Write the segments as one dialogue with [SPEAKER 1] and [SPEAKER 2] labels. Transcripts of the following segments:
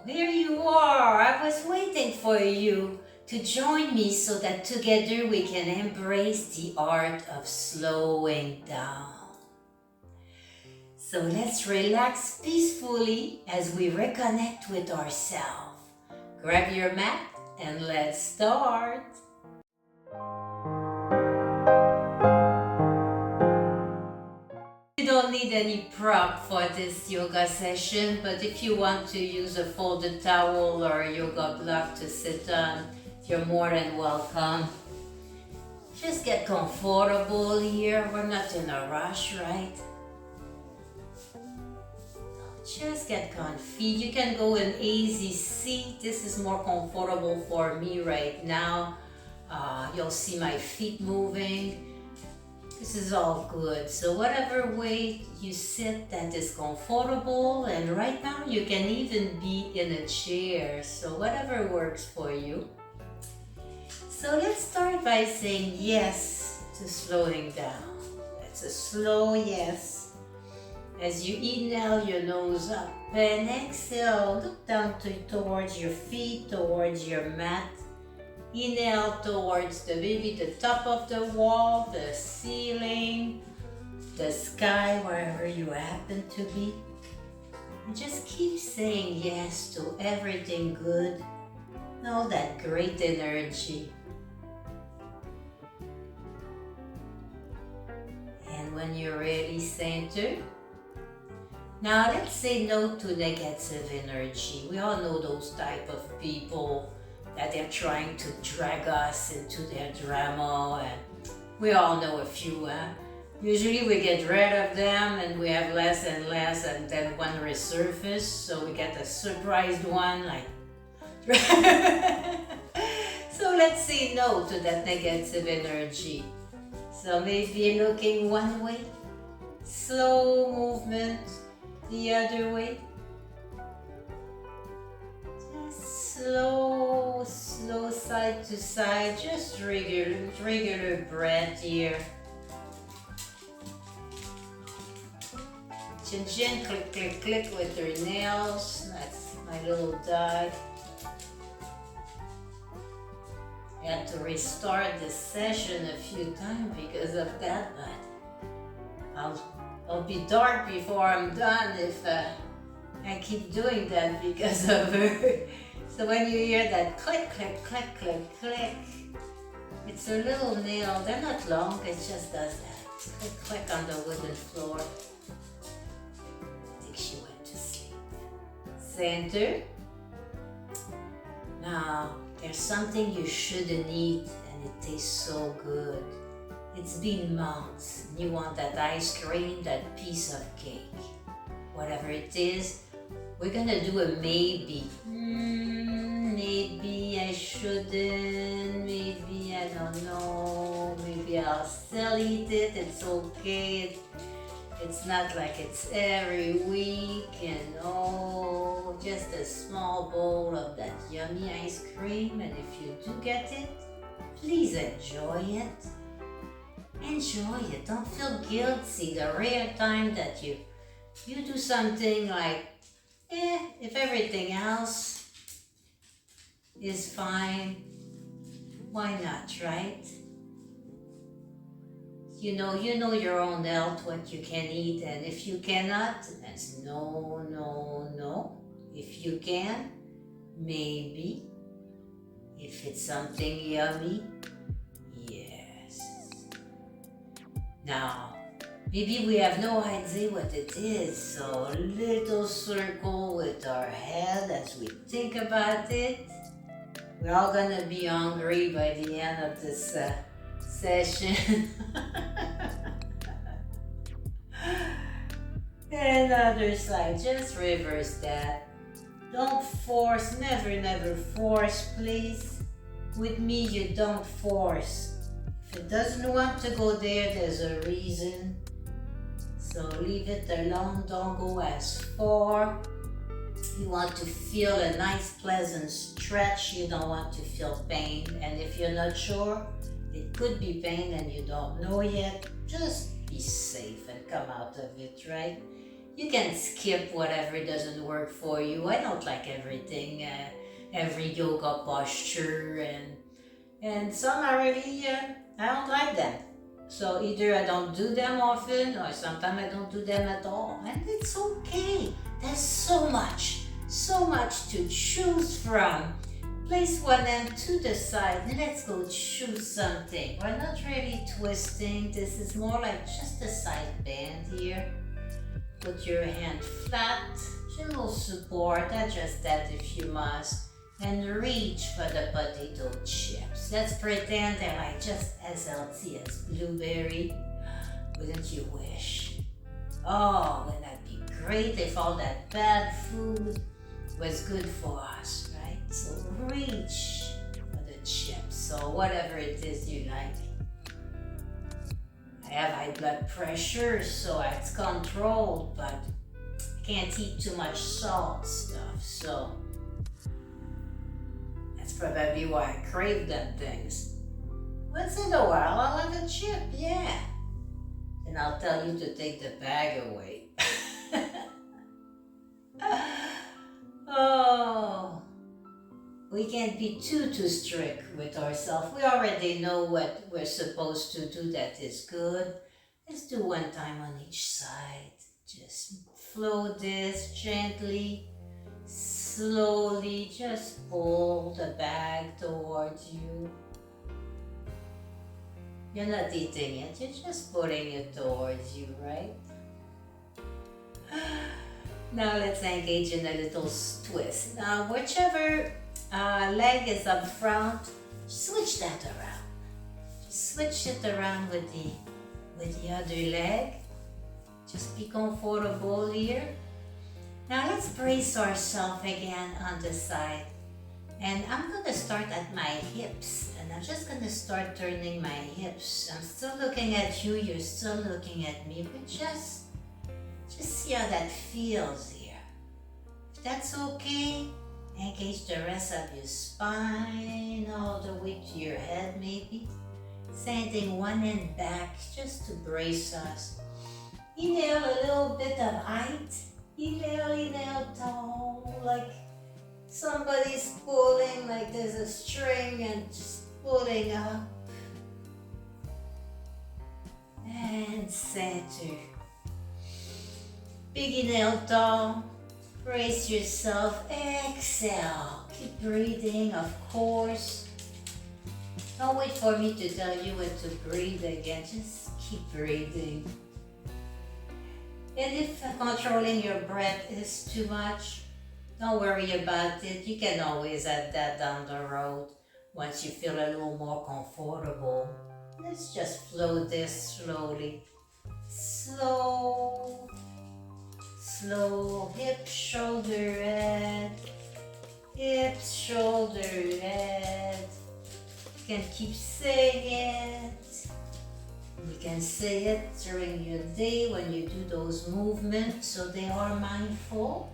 [SPEAKER 1] here you are. I was waiting for you to join me so that together we can embrace the art of slowing down. So let's relax peacefully as we reconnect with ourselves. Grab your mat and let's start. You don't need any prop for this yoga session, but if you want to use a folded towel or a yoga block to sit on, you're more than welcome. Just get comfortable here. We're not in a rush, right? Just get comfy. You can go in easy seat. This is more comfortable for me right now. You'll see my feet moving. This is all good. So whatever way you sit that is comfortable, and right now you can even be in a chair. So whatever works for you. So let's start by saying yes to slowing down. That's a slow yes. As you inhale, your nose up, and exhale, look down towards your feet, towards your mat. Inhale towards the top of the wall, the ceiling, the sky, wherever you happen to be. And just keep saying yes to everything good, all that great energy. And when you're ready, center. Now let's say no to negative energy. We all know those type of people that they're trying to drag us into their drama, and we all know a few. Usually we get rid of them and we have less and less, and then one resurface, so we get a surprised one like so let's say no to that negative energy. So maybe looking one way, slow movement the other way. Just slow side to side, just regular breath here. Chin click with your nails. That's my little dog. I had to restart this session a few times because of that, but I'll be dark before I'm done if I keep doing that because of her. So when you hear that click, it's a little nail. They're not long, it just does that. Click on the wooden floor. I think she went to sleep. Center. Now, there's something you shouldn't eat and it tastes so good. It's been months and you want that ice cream, that piece of cake. Whatever it is, we're gonna do a maybe. Maybe I shouldn't, maybe I don't know, maybe I'll still eat it, it's okay. It's not like it's every week, and oh, just a small bowl of that yummy ice cream, and if you do get it, please enjoy it. Enjoy it, don't feel guilty. The rare time that you do something like, if everything else is fine, why not, right? You know your own health, what you can eat, and if you cannot, that's no. If you can, maybe. If it's something yummy, yes. Now, maybe we have no idea what it is, so a little circle with our head as we think about it. We're all gonna be hungry by the end of this session. And other side, just reverse that. Don't force, never force, please. With me, you don't force. If it doesn't want to go there, there's a reason. So leave it alone, don't go as far. You want to feel a nice pleasant stretch, you don't want to feel pain. And if you're not sure, it could be pain and you don't know yet, just be safe and come out of it, right? You can skip whatever doesn't work for you. I don't like everything, every yoga posture, and some are really, I don't like them. So either I don't do them often, or sometimes I don't do them at all. And it's okay. There's so much to choose from. Place one end to the side and let's go choose something. We're not really twisting. This is more like just a side bend here. Put your hand flat, gentle support, adjust that if you must, and reach for the potato chips. Let's pretend they're like just as healthy as blueberry. Wouldn't you wish? Oh, wouldn't that be great if all that bad food was good for us, right? So reach for the chips, so whatever it is you like. I have high blood pressure, so it's controlled, but I can't eat too much salt stuff, so that's probably why I crave them things. Once in a while, I'll have a chip, yeah. And I'll tell you to take the bag away. Oh, we can't be too strict with ourselves. We already know what we're supposed to do that is good. Let's do one time on each side. Just flow this gently, slowly. Just pull the bag towards you. You're not eating it, you're just putting it towards you, right? Now let's engage in a little twist. Now whichever leg is up front, switch that around. Just switch it around with the other leg. Just be comfortable here. Now let's brace ourselves again on the side. And I'm going to start at my hips. And I'm just going to start turning my hips. I'm still looking at you, you're still looking at me, but just see how that feels here. If that's okay, engage the rest of your spine, all the way to your head maybe. Sending one end back just to brace us. Inhale a little bit of height. Inhale tall, like somebody's pulling, like there's a string and just pulling up. And center. Big inhale tall, brace yourself, exhale, keep breathing of course. Don't wait for me to tell you when to breathe again, just keep breathing. And if controlling your breath is too much, don't worry about it, you can always add that down the road once you feel a little more comfortable. Let's just flow this slowly. Slow. Slow, hips, shoulder, head, hips, shoulder, head. You can keep saying it. You can say it during your day when you do those movements so they are mindful.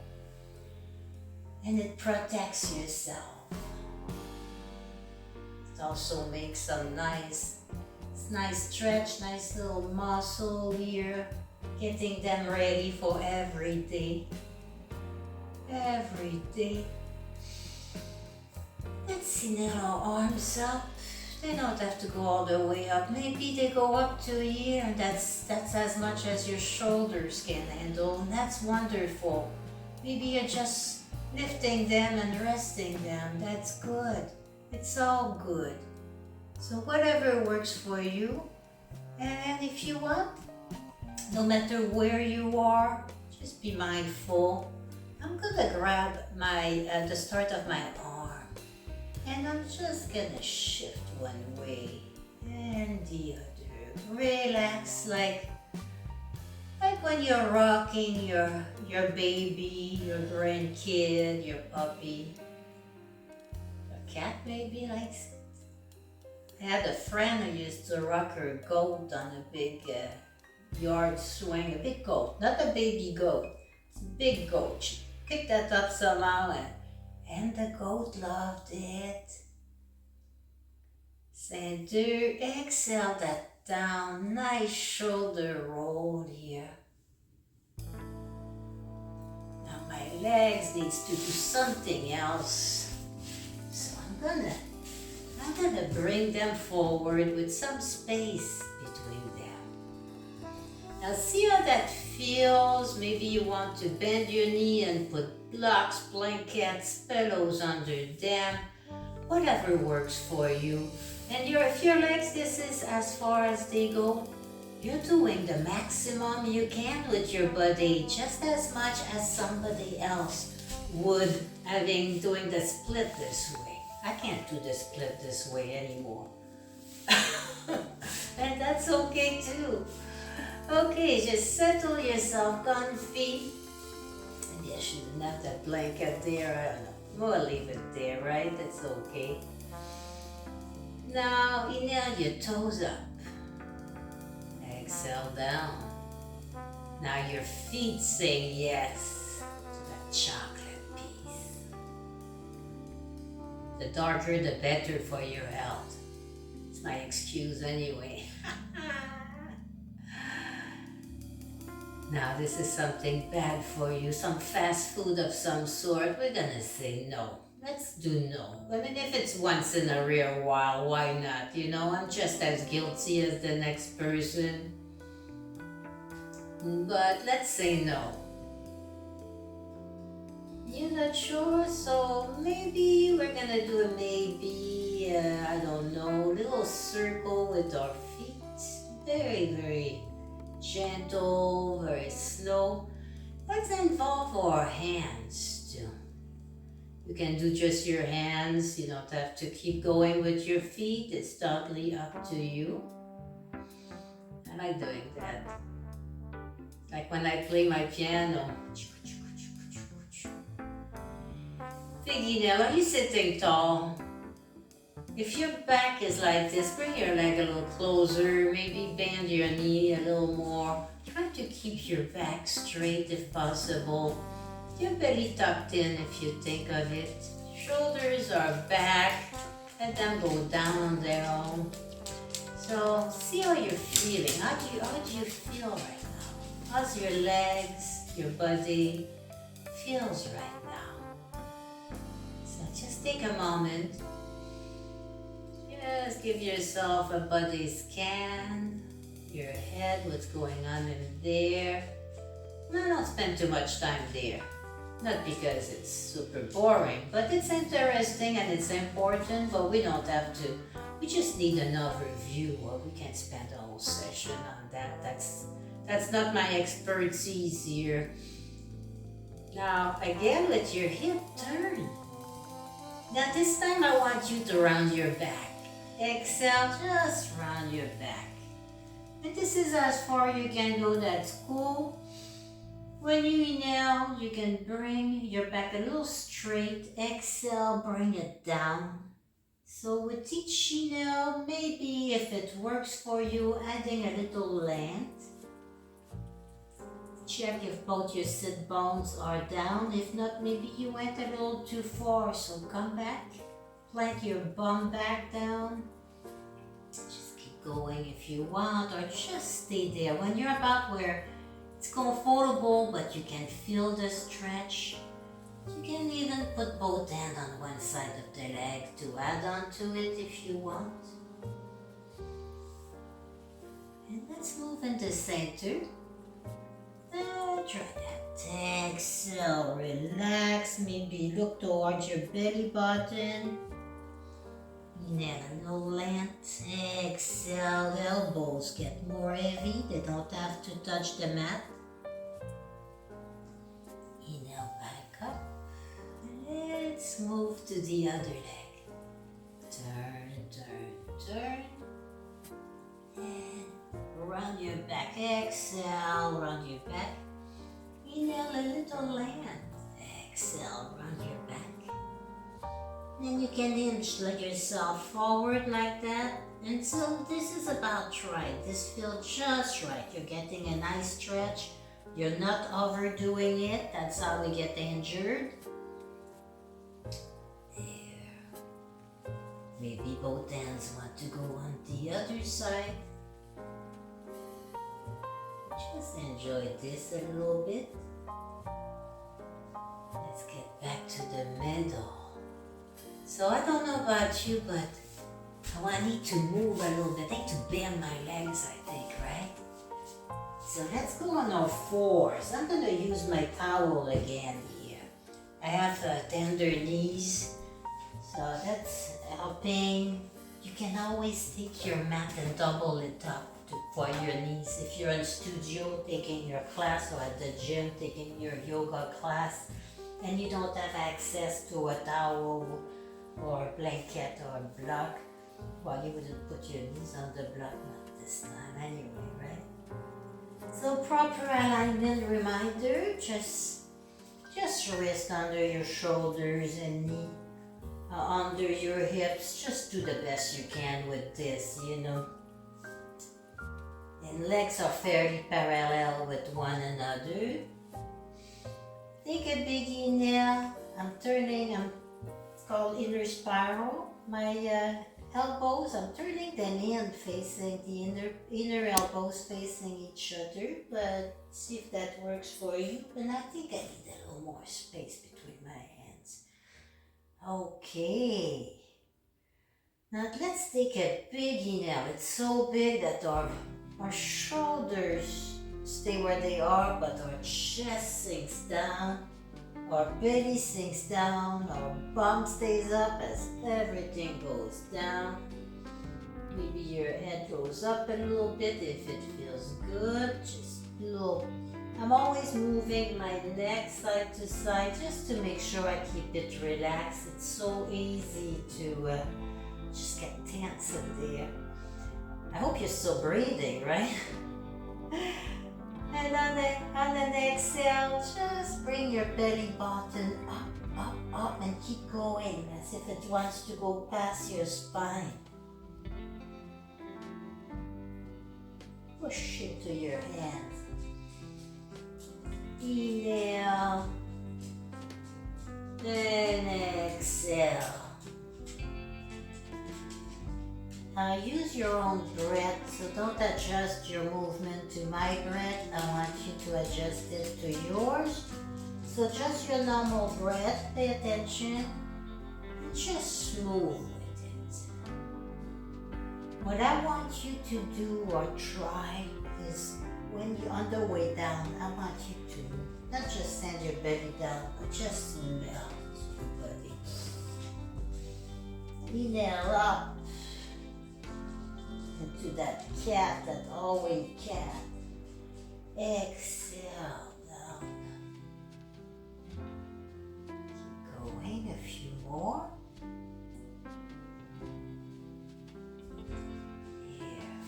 [SPEAKER 1] And it protects yourself. It also makes some nice stretch, nice little muscle here. Getting them ready for every day. Every day. Let's inhale our arms up. They don't have to go all the way up. Maybe they go up to here, and that's as much as your shoulders can handle, and that's wonderful. Maybe you're just lifting them and resting them. That's good. It's all good. So whatever works for you. And if you want, no matter where you are, just be mindful. I'm gonna grab the start of my arm, and I'm just gonna shift one way and the other. Relax, like when you're rocking your baby, your grandkid, your puppy, a cat maybe likes it. I had a friend who used to rock her goat on a big yard swing, a big goat, not a baby goat, it's a big goat. She picked that up somehow and the goat loved it. Center, exhale that down, nice shoulder roll here. my legs needs to do something else. So I'm gonna bring them forward with some space between them. Now see how that feels. Maybe you want to bend your knee and put blocks, blankets, pillows under them. Whatever works for you. And if your legs, this is as far as they go, you're doing the maximum you can with your body, just as much as somebody else would doing the split this way. I can't do the split this way anymore. And that's okay too. Okay, just settle yourself comfy. Maybe I shouldn't have that blanket there, I don't know. We'll leave it there, right? That's okay. Now inhale your toes up. Exhale down. Now your feet say yes to that chocolate piece. The darker the better for your health. It's my excuse anyway. Now this is something bad for you, some fast food of some sort. We're gonna say no. Let's do no. I mean, if it's once in a rare while, why not? You know, I'm just as guilty as the next person. But let's say no. You're not sure? So maybe we're gonna do I don't know, little circle with our feet. Very, very gentle, very slow. Let's involve our hands too. You can do just your hands. You don't have to keep going with your feet. It's totally up to you. I like doing that. Like when I play my piano. Figgy, are you sitting tall? If your back is like this, bring your leg a little closer. Maybe bend your knee a little more. Try to keep your back straight if possible. Your belly tucked in if you think of it. Shoulders are back. Let them go down on their own. So see how you're feeling. How do you feel right now? How's your legs, your body feels right now? So just take a moment. Just give yourself a body scan. Your head, what's going on in there. No, don't spend too much time there. Not because it's super boring, but it's interesting and it's important, but we don't have to. We just need an overview, or we can spend a whole session on that. That's not my expertise here. Now, again, with your hip turn. Now this time I want you to round your back. Exhale, just round your back. And this is as far you can go, that's cool. When you inhale, you can bring your back a little straight. Exhale, bring it down. So with each inhale, maybe if it works for you, adding a little length. Check if both your sit bones are down. If not, maybe you went a little too far. So come back, plant your bum back down. Just keep going if you want, or just stay there. When you're about where it's comfortable, but you can feel the stretch, you can even put both hands on one side of the leg to add on to it if you want. And let's move into center. Try that. Exhale, relax. Maybe look towards your belly button. Inhale a little length. Exhale, elbows get more heavy. They don't have to touch the mat. Inhale back up. Let's move to the other leg. Turn, turn, turn. And round your back. Exhale, round your back. Inhale a little length. Exhale, round your back. Then you can hinge yourself forward like that. And so this is about right. This feels just right. You're getting a nice stretch. You're not overdoing it. That's how we get injured. There. Maybe both hands want to go on the other side. Just enjoy this a little bit. handle. So I don't know about you, but I need to move a little bit. I need to bend my legs, I think, right? So let's go on our fours. I'm gonna use my towel again here. I have tender knees, so that's helping. You can always take your mat and double it up for your knees. If you're in studio taking your class or at the gym taking your yoga class and you don't have access to a towel or a blanket or a block, well, you wouldn't put your knees on the block, not this time anyway, right? So proper alignment reminder, just wrist under your shoulders and knee under your hips. Just do the best you can with this, you know. And legs are fairly parallel with one another. Take a big inhale. I'm turning, it's called inner spiral. My elbows, I'm turning them in, facing the inner elbows facing each other, but see if that works for you. And I think I need a little more space between my hands. Okay. Now let's take a big inhale. It's so big that our shoulders stay where they are, but our chest sinks down, our belly sinks down, our bum stays up as everything goes down. Maybe your head goes up a little bit if it feels good. Just a little. I'm always moving my neck side to side just to make sure I keep it relaxed. It's so easy to just get tense in there. I hope you're still breathing, right? And on an exhale, just bring your belly button up and keep going as if it wants to go past your spine. Push it to your hands. Inhale, then exhale. Now use your own breath, so don't adjust your movement to my breath. I want you to adjust it to yours. So just your normal breath, pay attention, and just move with it. What I want you to do or try is when you're on the way down, I want you to not just send your belly down, but just melt your body. Inhale up into that cat, that always cat. Exhale down. Keep going, a few more.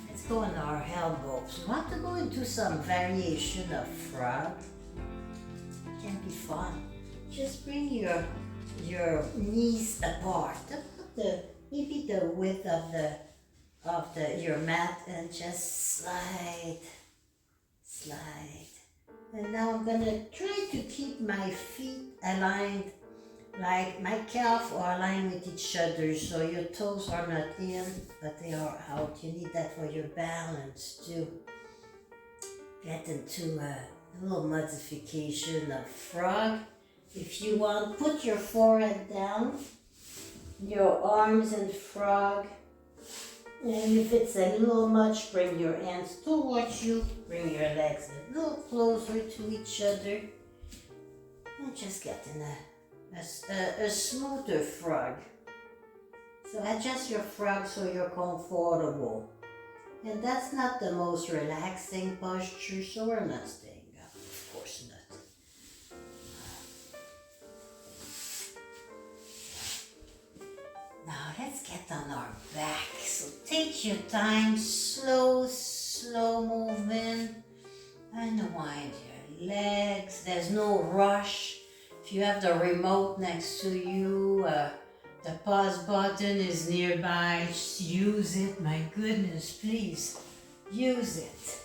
[SPEAKER 1] Let's go on our elbows. We want to go into some variation of frog. It can be fun. Just bring your knees apart. Maybe the width of your mat, and just slide. And now I'm gonna try to keep my feet aligned, like my calf are aligned with each other, so your toes are not in, but they are out. You need that for your balance too. Get into a little modification of frog. If you want, put your forehead down, your arms in frog. And if it's a little much, bring your hands towards you, bring your legs a little closer to each other, and just get in a smoother frog. So adjust your frog so you're comfortable. And that's not the most relaxing posture, so we're not staying up, of course not. Now let's get on our back. So take your time, slow movement. Unwind your legs. There's no rush. If you have the remote next to you, the pause button is nearby. Just use it. My goodness, please use it.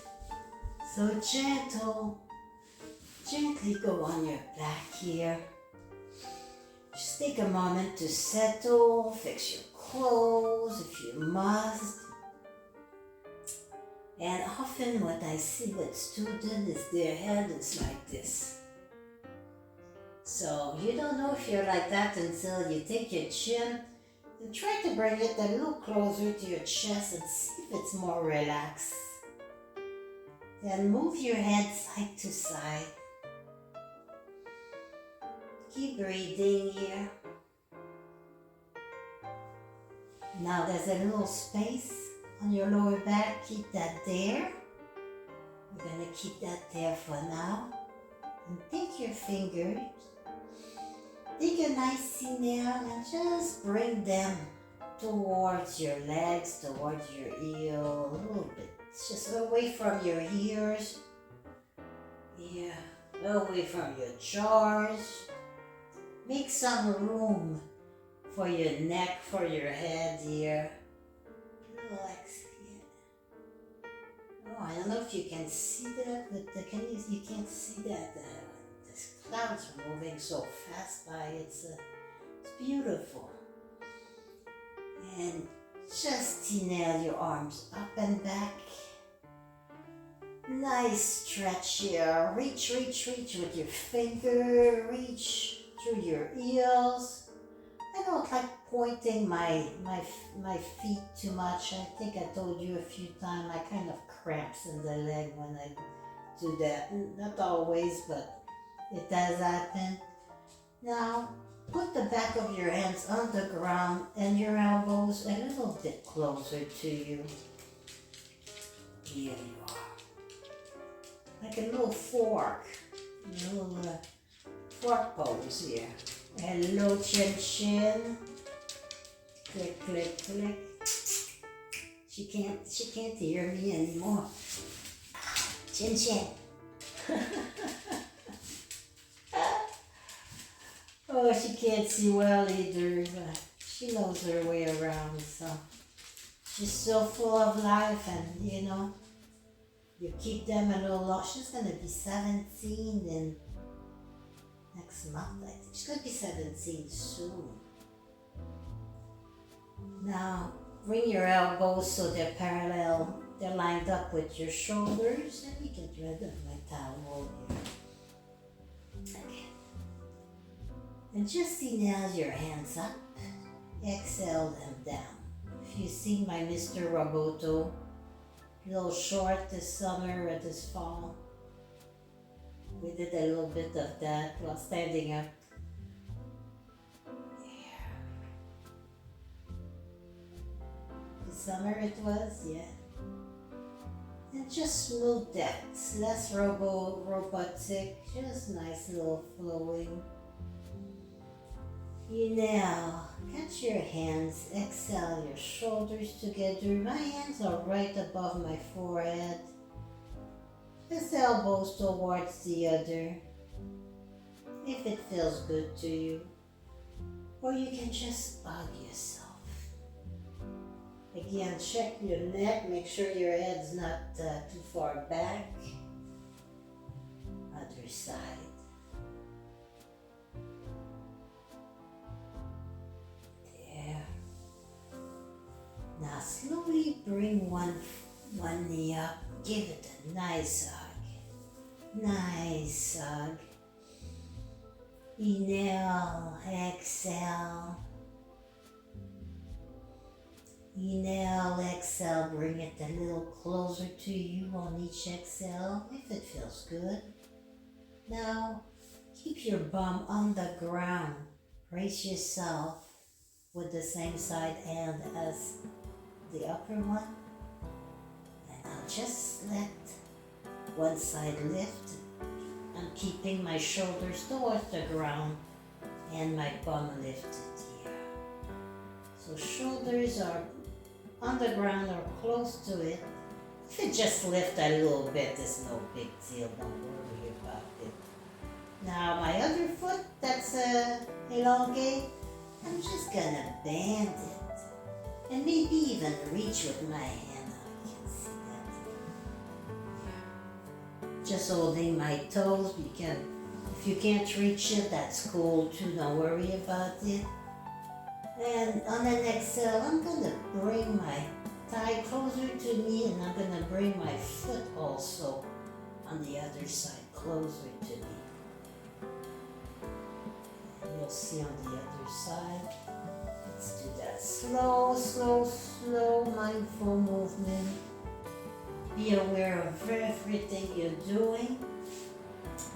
[SPEAKER 1] So gently go on your back here. Just take a moment to settle, fix your clothes if you must. And often what I see with students is their head is like this. So you don't know if you're like that until you take your chin and try to bring it a little closer to your chest and see if it's more relaxed. Then move your head side to side. Keep breathing here. Now there's a little space on your lower back. Keep that there. We're going to keep that there for now. And take your fingers. Take a nice inhale and just bring them towards your legs, towards your heel, a little bit. It's just away from your ears. Yeah, away from your jaws. Make some room for your neck, for your head here. Relax here. Oh, I don't know if you can see that, but you can't see that. The clouds are moving so fast by. It's beautiful. And just inhale your arms up and back. Nice stretch here. Reach with your finger. Reach through your heels. I don't like pointing my feet too much. I think I told you a few times I kind of cramps in the leg when I do that. Not always, but it does happen. Now, put the back of your hands on the ground and your elbows a little bit closer to you. Here you are. Like a little fork. A little fork pose here. Hello, chin chin. Click, click, click. She can't hear me anymore. Chin chin. Oh, she can't see well either, but she knows her way around, so she's so full of life, and you keep them a little long. She's gonna be 17 in next month, I think. She's gonna be 17 soon. Now, bring your elbows so they're parallel, they're lined up with your shoulders. Let me get rid of my towel here. Okay. And just inhale your hands up, exhale them down. If you've seen my Mr. Roboto, a little short this summer or this fall, we did a little bit of that while standing up. Yeah. This summer it was, yeah. And just smooth that, less robotic, just nice little flowing. Inhale, catch your hands, exhale your shoulders together. My hands are right above my forehead. Just elbows towards the other, if it feels good to you. Or you can just hug yourself. Again, check your neck, make sure your head's not too far back. Other side. Now slowly bring one knee up, give it a nice hug. Nice hug. Inhale, exhale. Inhale, exhale, bring it a little closer to you on each exhale, if it feels good. Now, keep your bum on the ground. Brace yourself with the same side hand as the upper one. And I'll just let one side lift. I'm keeping my shoulders towards the ground and my bum lifted here. So shoulders are on the ground or close to it. If it just lift a little bit, it's no big deal. Don't worry about it. Now my other foot that's elongate, I'm just gonna bend it. And maybe even reach with my hand. I can see that. Just holding my toes. If you can't reach it, that's cool too. Don't worry about it. And on an exhale, I'm gonna bring my thigh closer to me, and I'm gonna bring my foot also on the other side closer to me. you'll see on the other side. Let's do that slow, slow, slow, mindful movement. Be aware of everything you're doing.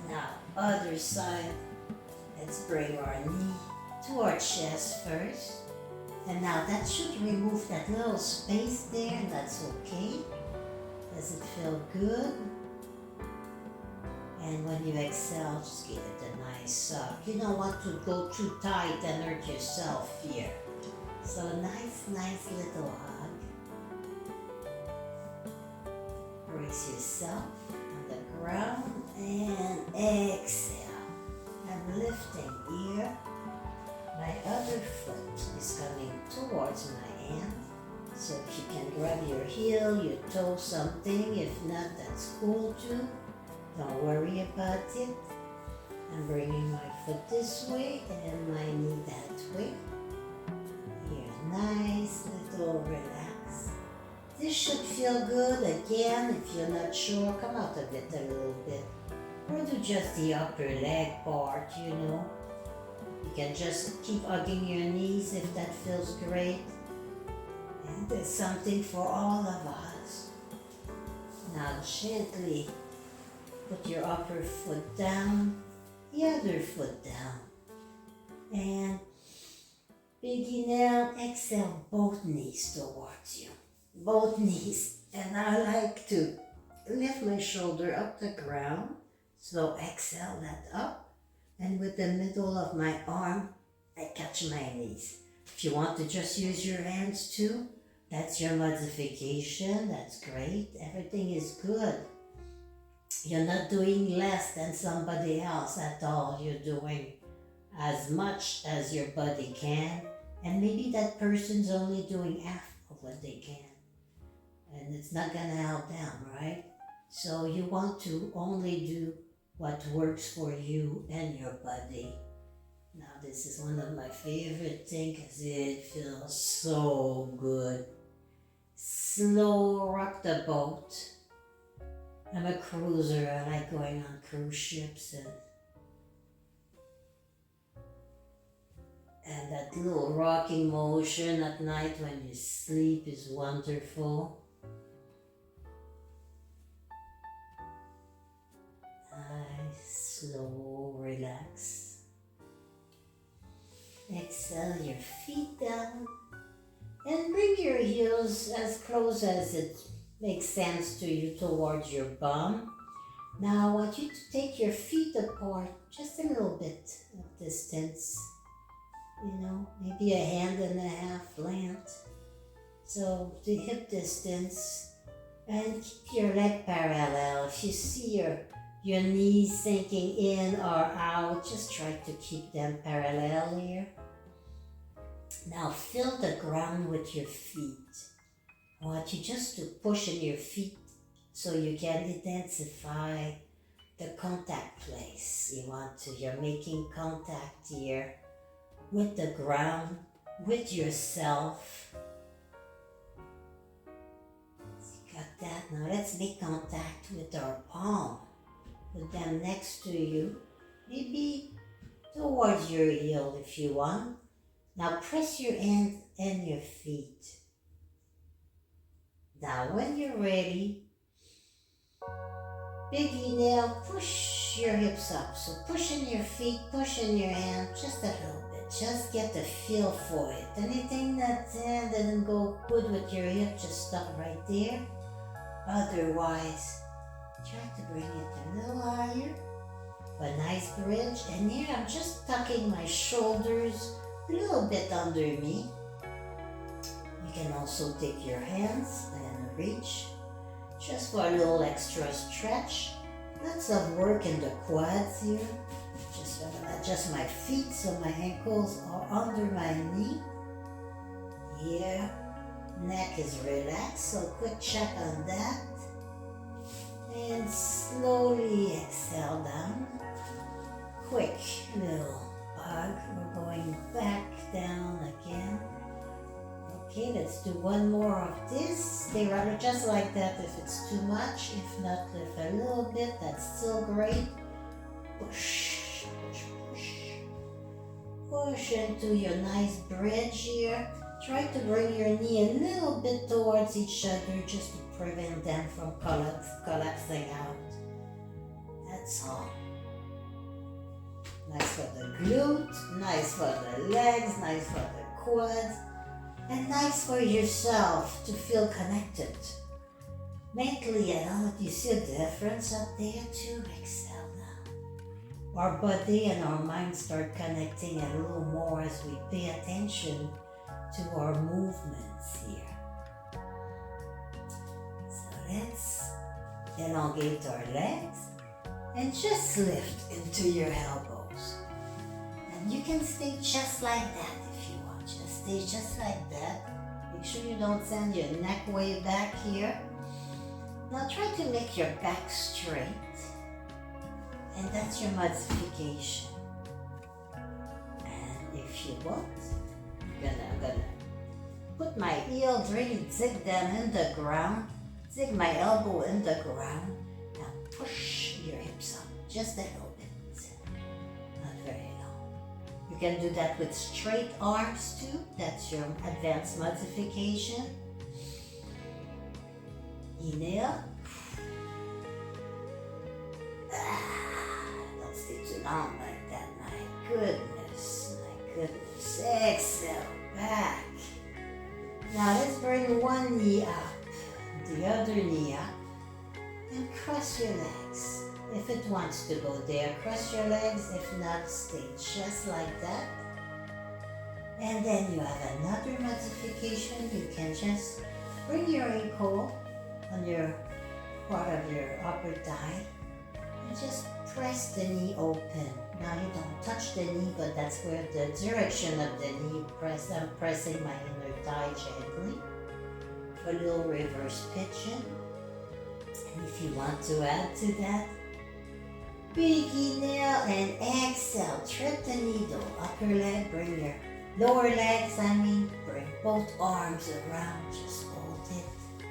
[SPEAKER 1] Now, other side. Let's bring our knee to our chest first. And now that should remove that little space there, and that's okay. Does it feel good? And when you exhale, just give it a nice suck. You don't want to go too tight and hurt yourself here. So a nice little hug. Brace yourself on the ground and exhale. I'm lifting here. My other foot is coming towards my hand. So if you can grab your heel, your toe, something. If not, that's cool too. Don't worry about it. I'm bringing my foot this way and my knee that way. Here, nice little relax. This should feel good. Again, if you're not sure, come out of it a little bit. Or do just the upper leg part, you know. You can just keep hugging your knees if that feels great. And there's something for all of us. Now gently put your upper foot down, the other foot down. And big inhale, exhale, both knees towards you. Both knees. And I like to lift my shoulder up the ground. So exhale that up. And with the middle of my arm, I catch my knees. If you want to just use your hands too, that's your modification. That's great. Everything is good. You're not doing less than somebody else at all. You're doing as much as your body can. And maybe that person's only doing half of what they can. And it's not gonna help them, right? So you want to only do what works for you and your body. Now this is one of my favorite things because it feels so good. Slow rock the boat. I'm a cruiser. I like going on cruise ships and that little rocking motion at night when you sleep is wonderful. Nice, slow, relax. Exhale your feet down and bring your heels as close as it makes sense to you towards your bum. Now I want you to take your feet apart just a little bit of distance. You know, maybe a hand and a half length. So the hip distance, and keep your leg parallel. If you see your knees sinking in or out, just try to keep them parallel here. Now fill the ground with your feet. I want you just to push in your feet so you can identify the contact place. You're making contact here with the ground, with yourself. You got that? Now let's make contact with our palm. Put them next to you, maybe towards your heel if you want. Now press your hands and your feet. Now when you're ready, big inhale, push your hips up. So push in your feet, push in your hand, just a little bit. Just get the feel for it. Anything that doesn't go good with your hip, just stop right there. Otherwise, try to bring it a little higher. A nice bridge. And here I'm just tucking my shoulders a little bit under me. You can also take your hands and reach just for a little extra stretch. Lots of work in the quads here. Just adjust my feet so my ankles are under my knee. Here, neck is relaxed, so quick check on that. And slowly exhale down. Quick little hug. We're going back down again. Okay, let's do one more of this. They run just like that if it's too much. If not, lift a little bit. That's still great. Push, push, push.
[SPEAKER 2] Push into your nice bridge here. Try to bring your knee a little bit towards each other just to prevent them from collapsing out. That's all. Nice for the glute, nice for the legs, nice for the quads, and nice for yourself to feel connected. Mentally, I don't know if you see a difference up there too. Exhale now. Our body and our mind start connecting a little more as we pay attention to our movements here. So let's elongate our legs and just lift into your elbows. And you can stay just like that if you want. Just stay just like that. Make sure you don't send your neck way back here. Now try to make your back straight. And that's your modification. And if you want, I'm gonna put my heels, really dig them in the ground, dig my elbow in the ground, and push your hips up just a little bit, not very long. You can do that with straight arms too. That's your advanced modification. Inhale. Don't stay too long like that, my goodness, my goodness. Exhale, back. Now let's bring one knee up, the other knee up, and cross your legs. If it wants to go there, cross your legs. If not, stay just like that. And then you have another modification. You can just bring your ankle on your part of your upper thigh and just press the knee open. Now you don't touch the knee, but that's where the direction of the knee press. I'm pressing my inner thigh gently. A little reverse pigeon. And if you want to add to that, big inhale and exhale. Thread the needle. Upper leg, bring your lower legs, bring both arms around. Just hold it.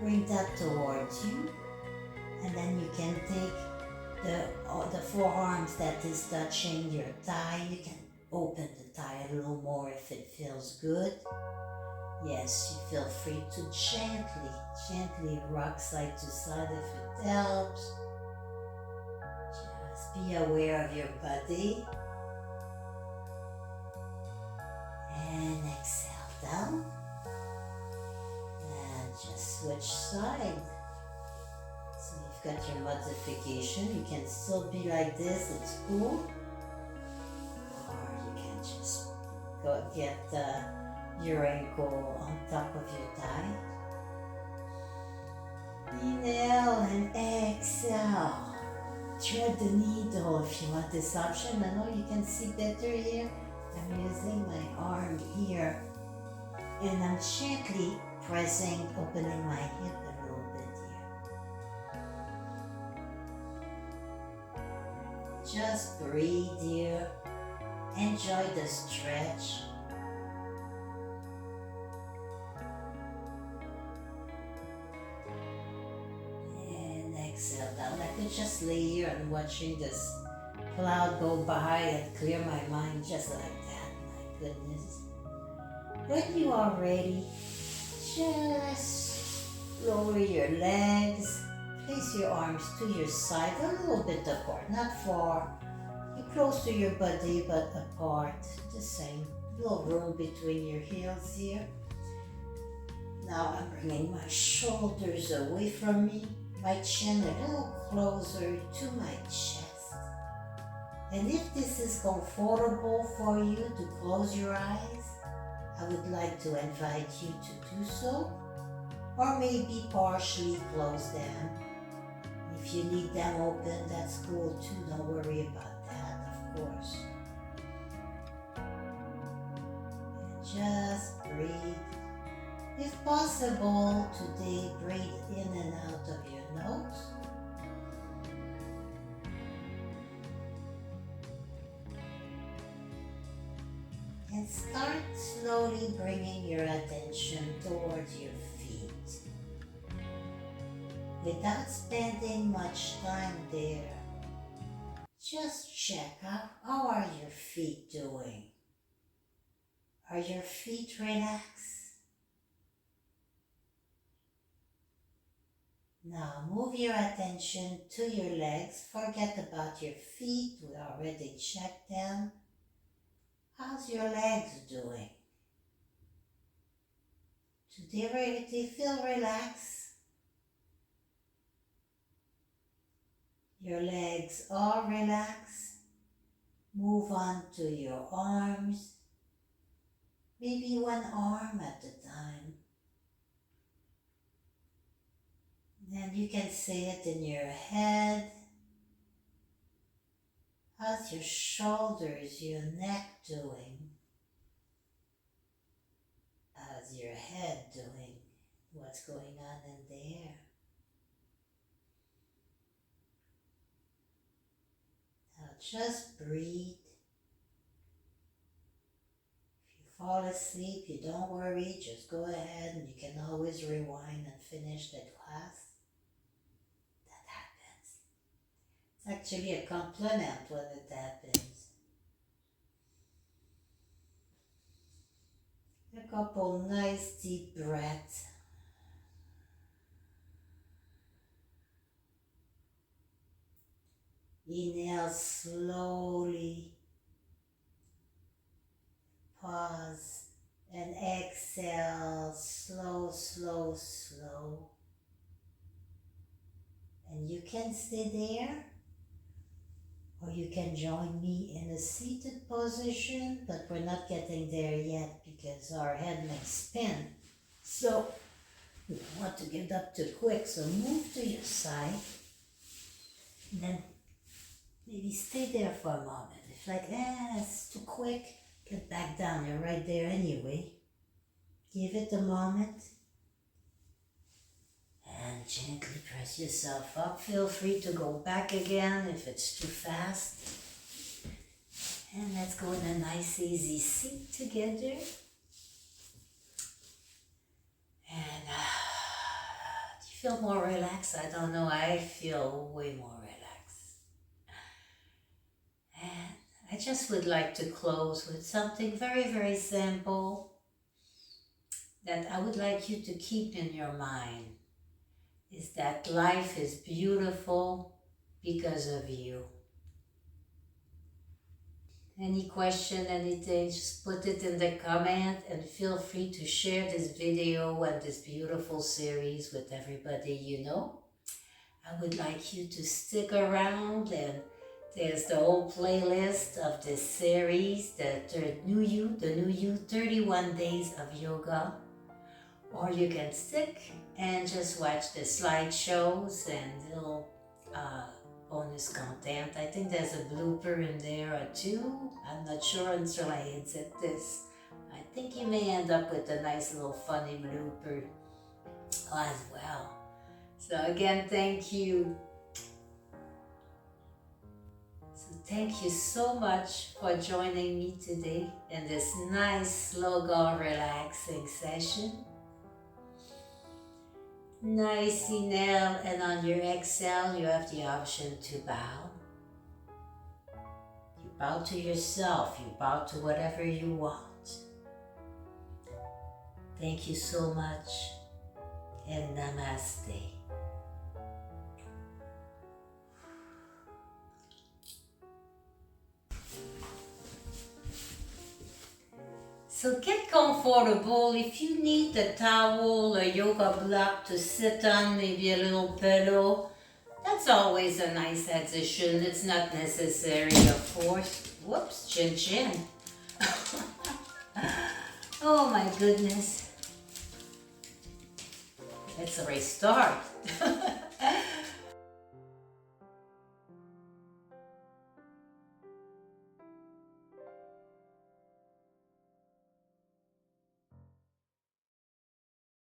[SPEAKER 2] Bring that towards you. And then you can take the forearms that is touching your thigh. You can open the thigh a little more if it feels good. Yes, you feel free to gently rock side to side if it helps. Just be aware of your body. And exhale down. And just switch side. So you've got your modification. You can still be like this, it's cool. Or you can just go get your ankle on top of your thigh. Inhale and exhale. Thread the needle if you want this option. I know you can see better here. I'm using my arm here. And I'm gently pressing, opening my hip a little bit here. Just breathe here. Enjoy the stretch. And exhale down. I could just lay here and watching this cloud go by and clear my mind just like that. My goodness. When you are ready, just lower your legs. Place your arms to your side, a little bit apart, not far. You're close to your body, but apart. The same. Little room between your heels here. Now I'm bringing my shoulders away from me, my chin a little closer to my chest. And if this is comfortable for you to close your eyes, I would like to invite you to do so, or maybe partially close them. If you need them open, that's cool too. Don't worry about that, of course. And just breathe. If possible, today breathe in and out of your nose. And start slowly bringing your attention towards your feet. Without spending much time there, just check out how are your feet doing. Are your feet relaxed? Now move your attention to your legs. Forget about your feet. We already checked them. How's your legs doing? Do they feel relaxed? Your legs are relaxed. Move on to your arms. Maybe one arm at a time. Then you can say it in your head. How's your shoulders, your neck doing? How's your head doing? What's going on in there? Now just breathe. If you fall asleep, you don't worry, just go ahead and you can always rewind and finish the class. That happens. It's actually a compliment when it happens. A couple nice deep breaths. Inhale slowly. Pause and exhale slow, slow, slow. And you can stay there, or you can join me in a seated position, but we're not getting there yet because our head may spin. So we don't want to get up too quick, so move to your side. And then maybe stay there for a moment. If it's too quick, get back down. You're right there anyway. Give it a moment. And gently press yourself up. Feel free to go back again if it's too fast. And let's go in a nice easy seat together. And do you feel more relaxed? I don't know, I feel way more relaxed. And I just would like to close with something very, very simple that I would like you to keep in your mind. Is that life is beautiful because of you. Any question, anything, just put it in the comment and feel free to share this video and this beautiful series with everybody you know. I would like you to stick around, and there's the whole playlist of this series, the new you 31 days of yoga. Or you can stick and just watch the slideshows and little bonus content. I think there's a blooper in there or two. I'm not sure until I exit this. I think you may end up with a nice little funny blooper as well. So again, thank you. So thank you so much for joining me today in this nice SlowGa relaxing session. Nice inhale, and on your exhale you have the option to bow. You bow to yourself, you bow to whatever you want. Thank you so much, and namaste. So get comfortable. If you need a towel, a yoga block to sit on, maybe a little pillow, that's always a nice addition. It's not necessary, of course. Whoops, chin chin. Oh my goodness. Let's restart.